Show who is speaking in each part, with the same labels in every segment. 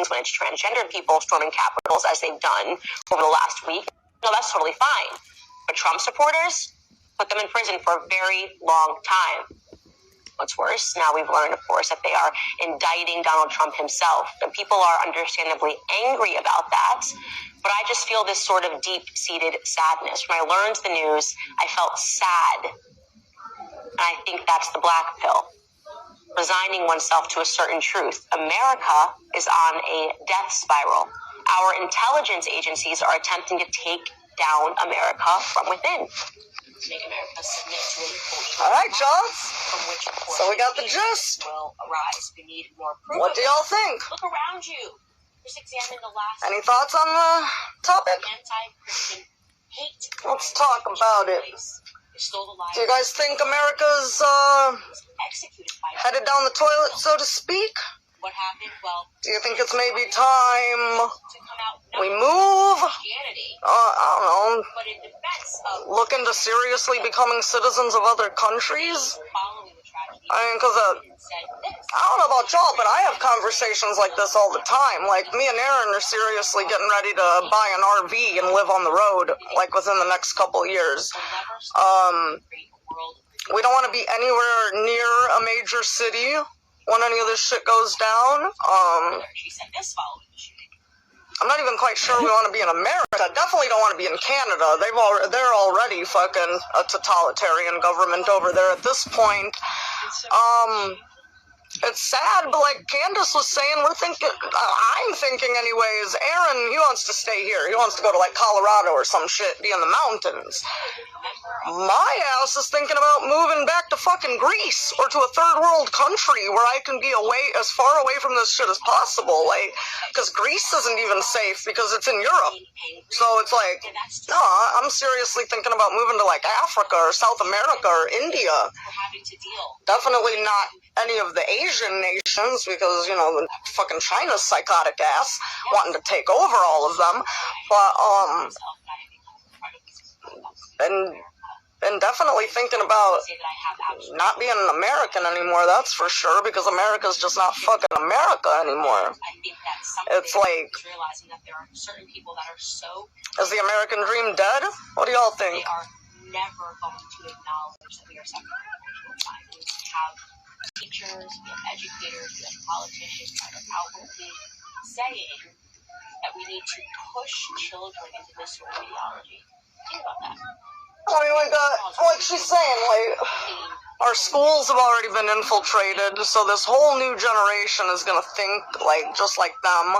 Speaker 1: feelings when it's transgendered people storming capitals, as they've done over the last week. No, that's totally fine. But Trump supporters, put them in prison for a very long time. What's worse, now we've learned, of course, that they are indicting Donald Trump himself. And people are understandably angry about that. But I just feel this sort of deep-seated sadness. When I learned the news, I felt sad. And I think that's the black pill. Resigning oneself to a certain truth. America is on a death spiral. Our intelligence agencies are attempting to take down America from within. To make America submit to a culture.
Speaker 2: All right, y'all.
Speaker 1: From which
Speaker 2: so we got the gist.
Speaker 1: Will arise. We need more proof.
Speaker 2: What do y'all think?
Speaker 1: Look around you. Just examine the last.
Speaker 2: Any thoughts on the topic?
Speaker 1: Anti-Christian hate.
Speaker 2: Let's talk about it. Do you guys think America's headed down the toilet, so to speak?
Speaker 1: What happened? Well,
Speaker 2: do you think it's maybe time we move? I don't know. Look into seriously becoming citizens of other countries? I mean, because I don't know about y'all, but I have conversations like this all the time. Like, me and Aaron are seriously getting ready to buy an RV and live on the road, like, within the next couple years. We don't want to be anywhere near a major city when any of this shit goes down. I'm not even quite sure we want to be in America. Definitely don't want to be in Canada. They're already fucking a totalitarian government over there at this point. It's sad, but like Candace was saying, I'm thinking anyways, Aaron, he wants to stay here. He wants to go to like Colorado or some shit, be in the mountains. My ass is thinking about moving back to fucking Greece or to a third world country where I can be as far away from this shit as possible. Like, because Greece isn't even safe because it's in Europe. So it's like, no, I'm seriously thinking about moving to like Africa or South America or India. Definitely not any of the Asian nations because, you know, the fucking China's psychotic ass wanting to take over all of them. But, and definitely thinking about not being an American anymore, that's for sure, because America's just not fucking America anymore. It's like, is the American dream dead? What do y'all think?
Speaker 1: They are never going to acknowledge that we are separate from time. We have teachers, we have educators, we have politicians that are outwardly saying that we need to push children into this sort of ideology. Think about that.
Speaker 2: I mean, like she's saying, like, our schools have already been infiltrated, so this whole new generation is gonna think, like, just like them.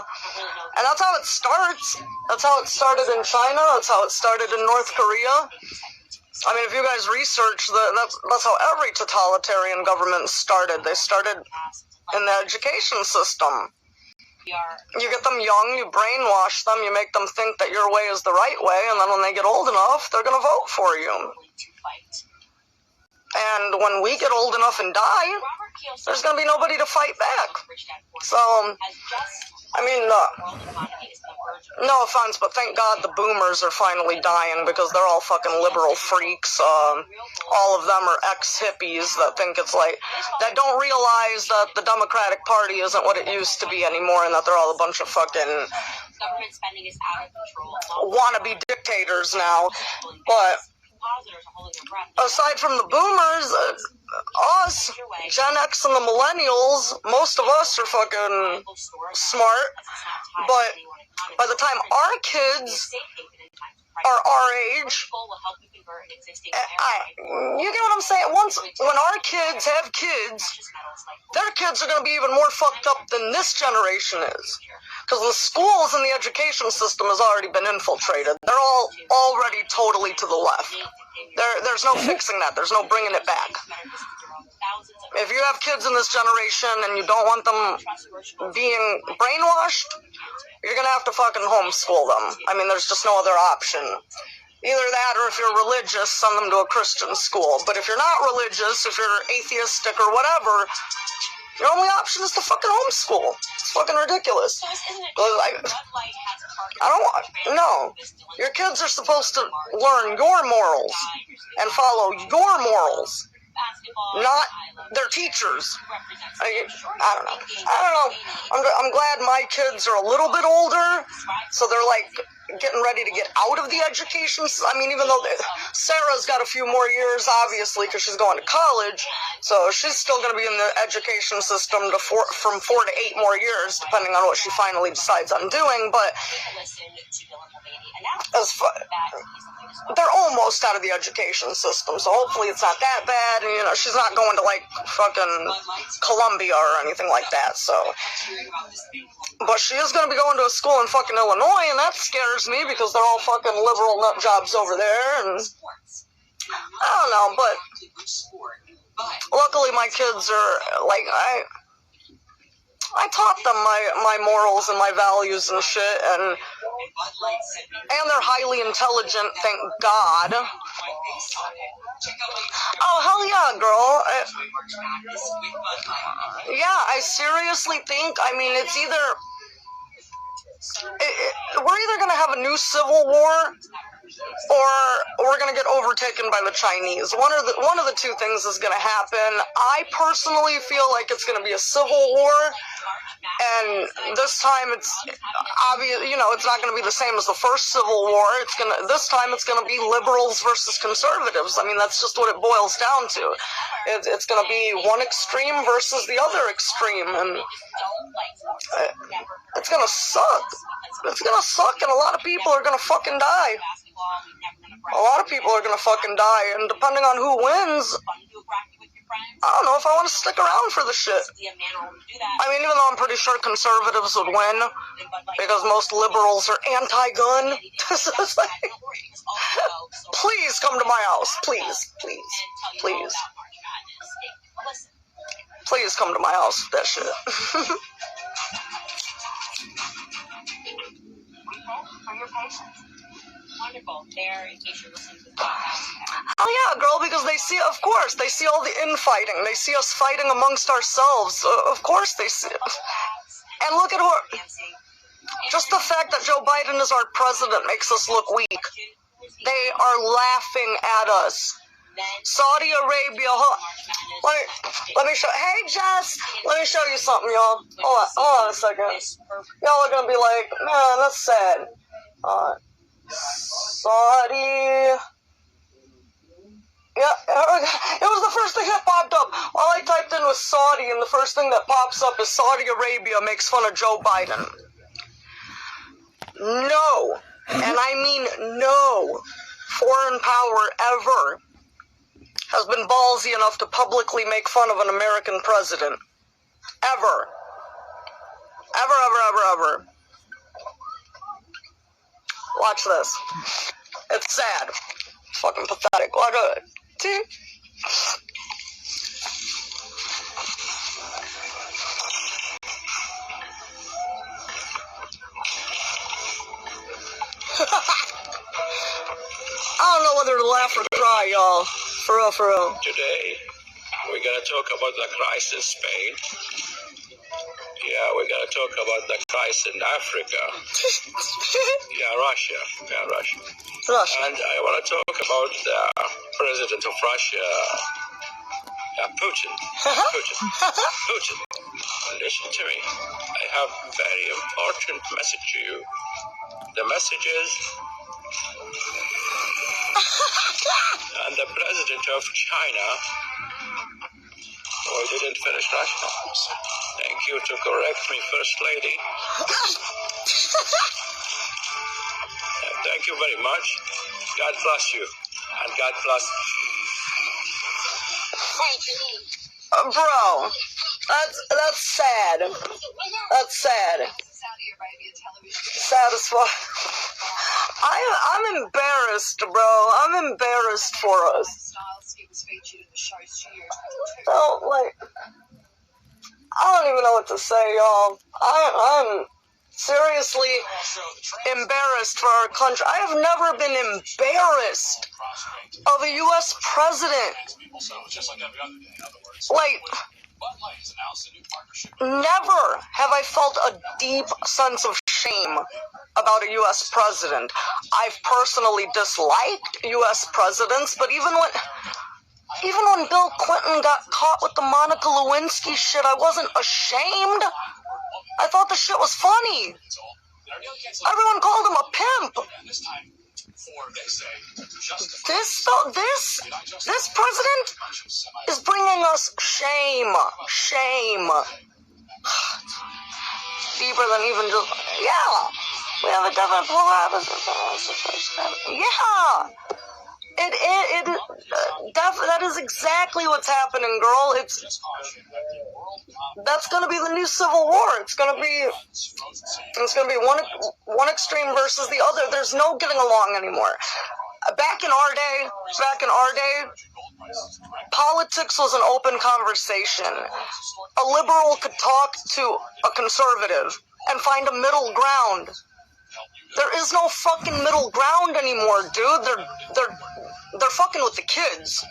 Speaker 2: And that's how it starts. That's how it started in China. That's how it started in North Korea. I mean, if you guys research, that's how every totalitarian government started. They started in the education system. You get them young, you brainwash them, you make them think that your way is the right way, and then when they get old enough, they're going to vote for you. And when we get old enough and die, there's going to be nobody to fight back. So, I mean, no offense, but thank God the boomers are finally dying because they're all fucking liberal freaks. All of them are ex-hippies that think it's like, that don't realize that the Democratic Party isn't what it used to be anymore and that they're all a bunch of fucking wannabe dictators now. But aside from the boomers, us, Gen X and the millennials, most of us are fucking smart, but by the time our kids are our age, you get what I'm saying? When our kids have kids, their kids are going to be even more fucked up than this generation is. Because the schools and the education system has already been infiltrated. They're all already totally to the left. There's no fixing that. There's no bringing it back. If you have kids in this generation and you don't want them being brainwashed, you're going to have to fucking homeschool them. I mean, there's just no other option. Either that or if you're religious, send them to a Christian school. But if you're not religious, if you're atheistic or whatever, your only option is to fucking homeschool. It's fucking ridiculous. No. Your kids are supposed to learn your morals and follow your morals not their teachers. I don't know. I'm glad my kids are a little bit older, so they're like getting ready to get out of the education. I mean, even though Sarah's got a few more years, obviously, because she's going to college, so she's still going to be in the education system from 4 to 8 more years, depending on what she finally decides on doing. But they're almost out of the education system, so hopefully it's not that bad. And, you know, she's not going to like fucking Columbia or anything like that. So, but she is going to be going to a school in fucking Illinois, and that scares me because they're all fucking liberal nut jobs over there. And I don't know, but luckily my kids are like I taught them my morals and my values and shit, and they're highly intelligent, thank God. Oh, hell yeah, girl. Yeah, I seriously think, I mean, it's either... we're either going to have a new civil war, or we're going to get overtaken by the Chinese. One of the two things is going to happen. I personally feel like it's going to be a civil war, and this time it's obvious, you know, it's not going to be the same as the first Civil War. This time it's going to be liberals versus conservatives. I mean, that's just what it boils down to. It's going to be one extreme versus the other extreme, and it's going to suck. It's going to suck, and a lot of people are going to fucking die. A lot of people are going to fucking die, and depending on who wins, I don't know if I want to stick around for the shit. I mean, even though I'm pretty sure conservatives would win, because most liberals are anti-gun. So it's like, please come to my house. Please, please, please. Please come to my house with that shit.
Speaker 1: For your patience. Wonderful. There, in case you're listening to the podcast.
Speaker 2: Oh yeah, girl, because they see, of course, they see all the infighting. They see us fighting amongst ourselves. Of course they see it. And look at her. Just the fact that Joe Biden is our president makes us look weak. They are laughing at us. Saudi Arabia, let me show. Hey, Jess, let me show you something, y'all. Hold on a second. Y'all are gonna be like, man, that's sad. Saudi. Yeah, it was the first thing that popped up. All I typed in was Saudi, and the first thing that pops up is Saudi Arabia makes fun of Joe Biden. No, and I mean no foreign power ever has been ballsy enough to publicly make fun of an American president. Ever. Ever, ever, ever, ever. Watch this. It's sad. It's fucking pathetic. Watch it. See? I don't know whether to laugh or cry, y'all. For real, for real.
Speaker 3: Today, we're going to talk about the crisis in Spain. Yeah, we're going to talk about the crisis in Africa. Russia. And I want to talk about the president of Russia, Putin. Putin. Listen to me. I have a very important message to you. The message is... And the president of China, I didn't finish Russia. Thank you to correct me, First Lady. Thank you very much. God bless you. And God bless...
Speaker 2: Bro, that's sad. That's sad. Sad as fuck. I'm embarrassed, bro. I'm embarrassed for us. So, like, I don't even know what to say, y'all. I'm seriously embarrassed for our country. I have never been embarrassed of a U.S. president. Like, never have I felt a deep sense of shame about a U.S. president. I've personally disliked U.S. presidents, but even when... Even when Bill Clinton got caught with the Monica Lewinsky shit, I wasn't ashamed. I thought the shit was funny. Everyone called him a pimp. This president is bringing us shame. Shame. Deeper than even just, yeah. We have a definite polar opposite. Yeah. That is exactly what's happening, girl. That's gonna be the new civil war. It's gonna be one extreme versus the other. There's no getting along anymore. Back in our day, politics was an open conversation. A liberal could talk to a conservative and find a middle ground. There is no fucking middle ground anymore, dude. They're fucking with the kids.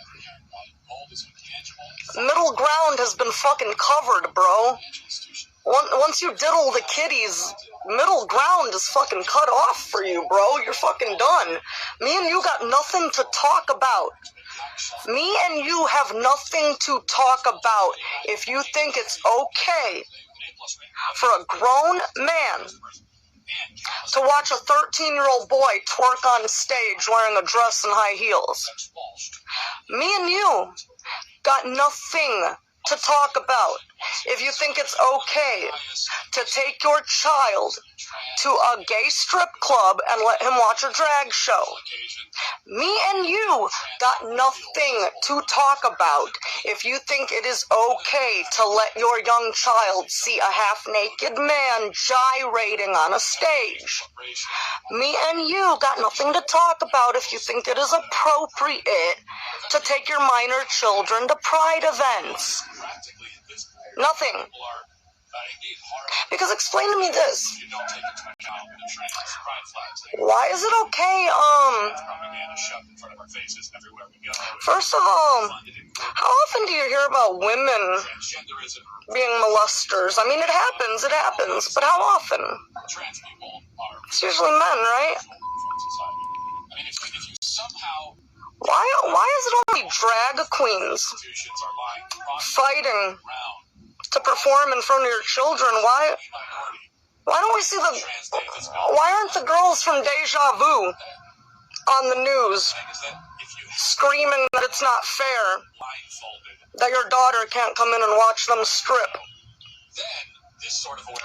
Speaker 2: Middle ground has been fucking covered, bro. Once you diddle the kiddies, middle ground is fucking cut off for you, bro. You're fucking done. Me and you got nothing to talk about. Me and you have nothing to talk about if you think it's okay for a grown man to watch a 13-year-old boy twerk on stage wearing a dress and high heels. Me and you got nothing to talk about if you think it's okay to take your child to a gay strip club and let him watch a drag show. Me and you got nothing to talk about if you think it is okay to let your young child see a half-naked man gyrating on a stage. Me and you got nothing to talk about if you think it is appropriate to take your minor children to pride events. Nothing. Because explain to me this. Why is it okay, first of all, how often do you hear about women being molesters? I mean, it happens, but how often? It's usually men, right? Why is it only drag queens fighting to perform in front of your children? Why don't we see why aren't the girls from Deja Vu on the news screaming that it's not fair that your daughter can't come in and watch them strip?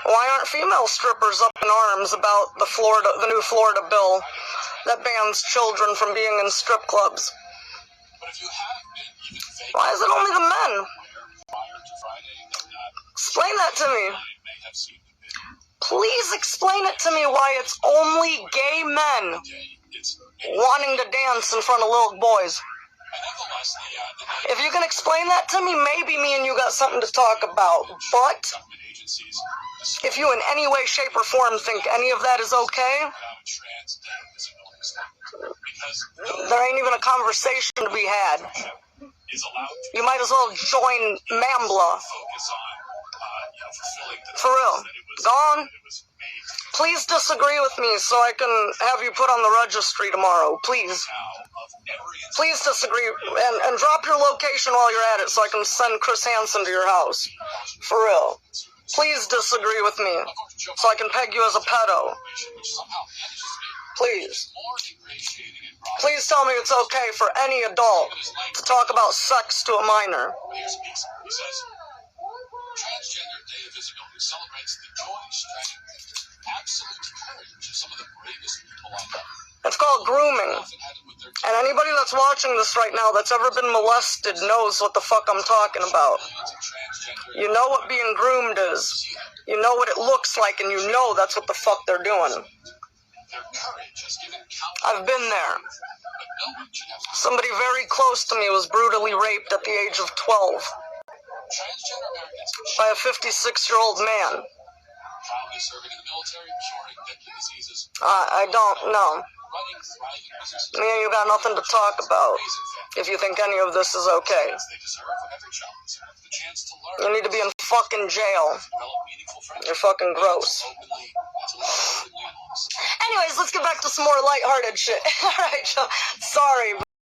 Speaker 2: Why aren't female strippers up in arms about the new Florida bill that bans children from being in strip clubs? Why is it only the men? Explain that to me. Please explain it to me why it's only gay men wanting to dance in front of little boys. If you can explain that to me, maybe me and you got something to talk about. But if you in any way, shape, or form think any of that is okay, there ain't even a conversation to be had. You might as well join Mambla. For real. Go on. Please disagree with me so I can have you put on the registry tomorrow. Please. Please disagree. And drop your location while you're at it so I can send Chris Hansen to your house. For real. Please disagree with me so I can peg you as a pedo. Please. Please tell me it's okay for any adult to talk about sex to a minor.
Speaker 4: Transgender Day of Visibility celebrates the joy, strength, and absolute courage of some of the bravest people I know.
Speaker 2: It's called grooming. And anybody that's watching this right now that's ever been molested knows what the fuck I'm talking about. You know what being groomed is. You know what it looks like, and you know that's what the fuck they're doing. I've been there. Somebody very close to me was brutally raped at the age of 12 by a 56-year-old man. I don't know. Me and you got nothing to talk about if you think any of this is okay. You need to be in fucking jail. You're fucking gross. Anyways, let's get back to some more lighthearted shit. Alright, sorry.